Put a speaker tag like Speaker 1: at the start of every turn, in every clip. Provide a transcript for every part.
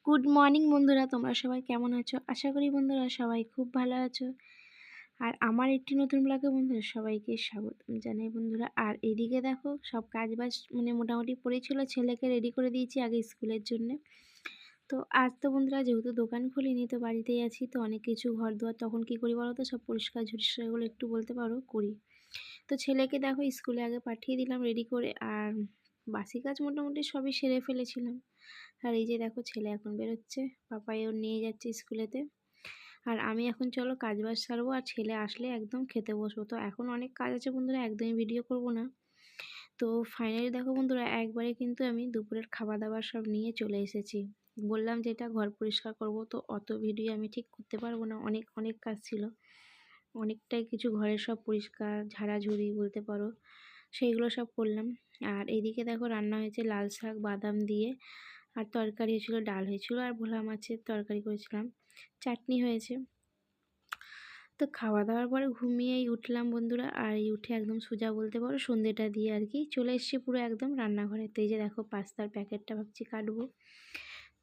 Speaker 1: Good morning বন্ধুরা, তোমরা সবাই কেমন আছো? আশা করি বন্ধুরা সবাই খুব ভালো আছো। আর আমার একটি নতুন ব্লগে বন্ধুরা সবাইকে স্বাগতম জানাই বন্ধুরা। আর এদিকে দেখো সব কাজবাজ মোটামুটি পড়েছিল, ছেলেকে রেডি করে দিয়েছি আগে স্কুলের জন্যে। তো আজ তো বন্ধুরা যেহেতু দোকান খুলিনি, তো বাড়িতেই আছি, তো অনেক কিছু ঘর দুয়ার তখন কী করি বলো তো, সব পরিষ্কার ঝরিষ্কারগুলো একটু বলতে পারো করি। তো ছেলেকে দেখো স্কুলে আগে পাঠিয়ে দিলাম রেডি করে, আর বাসি কাজ মোটামুটি সবই সেরে ফেলেছিলাম। আর এই যে দেখো ছেলে এখন বেরোচ্ছে, পাপাই ওর নিয়ে যাচ্ছে স্কুলেতে। আর আমি এখন চলো কাজবাজ সারবো, আর ছেলে আসলে একদম খেতে বসবো। তো এখন অনেক কাজ আছে বন্ধুরা, একদমই ভিডিও করব না। তো ফাইনালি দেখো বন্ধুরা একবারে কিন্তু আমি দুপুরের খাওয়া দাওয়া সব নিয়ে চলে এসেছি। বললাম যে এটা ঘর পরিষ্কার করব, তো অত ভিডিও আমি ঠিক করতে পারবো না, অনেক অনেক কাজ ছিল, অনেকটাই কিছু ঘরের সব পরিষ্কার ঝাড়াঝুড়ি বলতে পারো, সেইগুলো সব করলাম। আর এইদিকে দেখো রান্না হয়েছে লাল শাক বাদাম দিয়ে, আর তরকারি হয়েছিলো, ডাল হয়েছিল, আর ভোলা মাছের তরকারি করেছিলাম, চাটনি হয়েছে। তো খাওয়া দাওয়ার পরে ঘুমিয়েই উঠলাম বন্ধুরা। আর এই উঠে একদম সোজা বলতে পারো সন্ধ্যেটা দিয়ে আর কি চলে এসেছি পুরো একদম রান্নাঘরে। তো এই যে দেখো পাস্তার প্যাকেটটা ভাবছি কাটবো,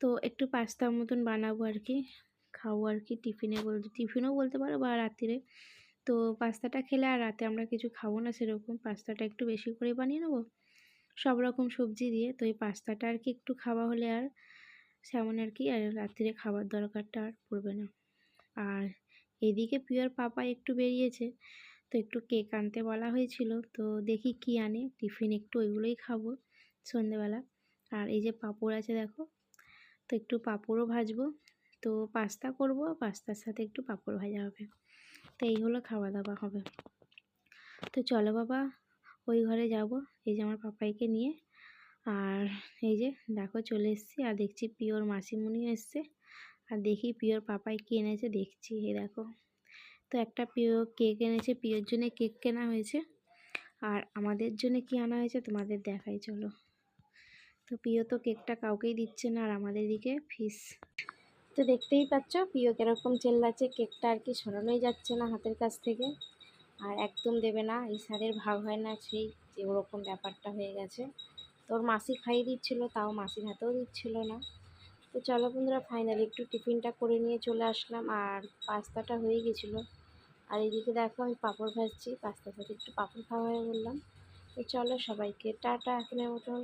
Speaker 1: তো একটু পাস্তার মতন বানাবো আর কি, খাবো আর কি টিফিনও বলতে পারো বা রাত্রিরে। তো পাস্তাটা খেলে আর রাতে আমরা কিছু খাবো না সেরকম, পাস্তাটা একটু বেশি করে বানিয়ে নেবো সব রকম সবজি দিয়ে। তো এই পাস্তাটা আর কি একটু খাওয়া হলে আর সেমন আর কি, আর রাত্রিরে খাবার দরকারটা আর পড়বে না। আর এদিকে পিওর পাপা একটু বেরিয়েছে, তো একটু কেক আনতে বলা হয়েছিল, তো দেখি কি আনে, টিফিন একটু ওইগুলোই খাবো সন্ধেবেলা। আর এই যে পাঁপড় আছে দেখো, তো একটু পাঁপড়ও ভাজবো। তো পাস্তা করব, পাস্তার সাথে একটু পাঁপড় ভাজা হবে। তো এই হলো খাওয়া দাওয়া হবে। তো চলো বাবা ওই ঘরে যাব, এই যে আমার পাপাইকে নিয়ে। আর এই যে দেখো চলে এসেছি, আর দেখছি পিওর মাসিমণিও এসছে। আর দেখি পিওর পাপাই কি এনেছে দেখছি, এই দেখো। তো একটা পিওর কেক এনেছে, পিওর জন্য কেক কেনা হয়েছে। আর আমাদের জন্য কি আনা হয়েছে তোমাদের দেখাই চলো। তো পিও তো কেকটা কাউকেই দিচ্ছে না, আর আমাদের দিকে ফিস। তো দেখতেই পাচ্ছ পিও কীরকম চেল্লাচ্ছে, কেকটা আর কি সরানোই যাচ্ছে না হাতের কাছ থেকে। আর একদম দেবে না, এই সারের ভাগ হয় না, সেই যে ওরকম ব্যাপারটা হয়ে গেছে। তোর মাসি খাইয়ে দিচ্ছিলো, তাও মাসির হাতেও দিচ্ছিল না। তো চলো বন্ধুরা ফাইনালি একটু টিফিনটা করে নিয়ে চলে আসলাম, আর পাস্তাটা হয়ে গেছিলো। আর এদিকে দেখো আমি পাঁপড় ভাজছি, পাস্তার সাথে একটু পাঁপড় খাওয়া হয়ে বললাম। তো চলো সবাইকে টাটা এখনের মতন।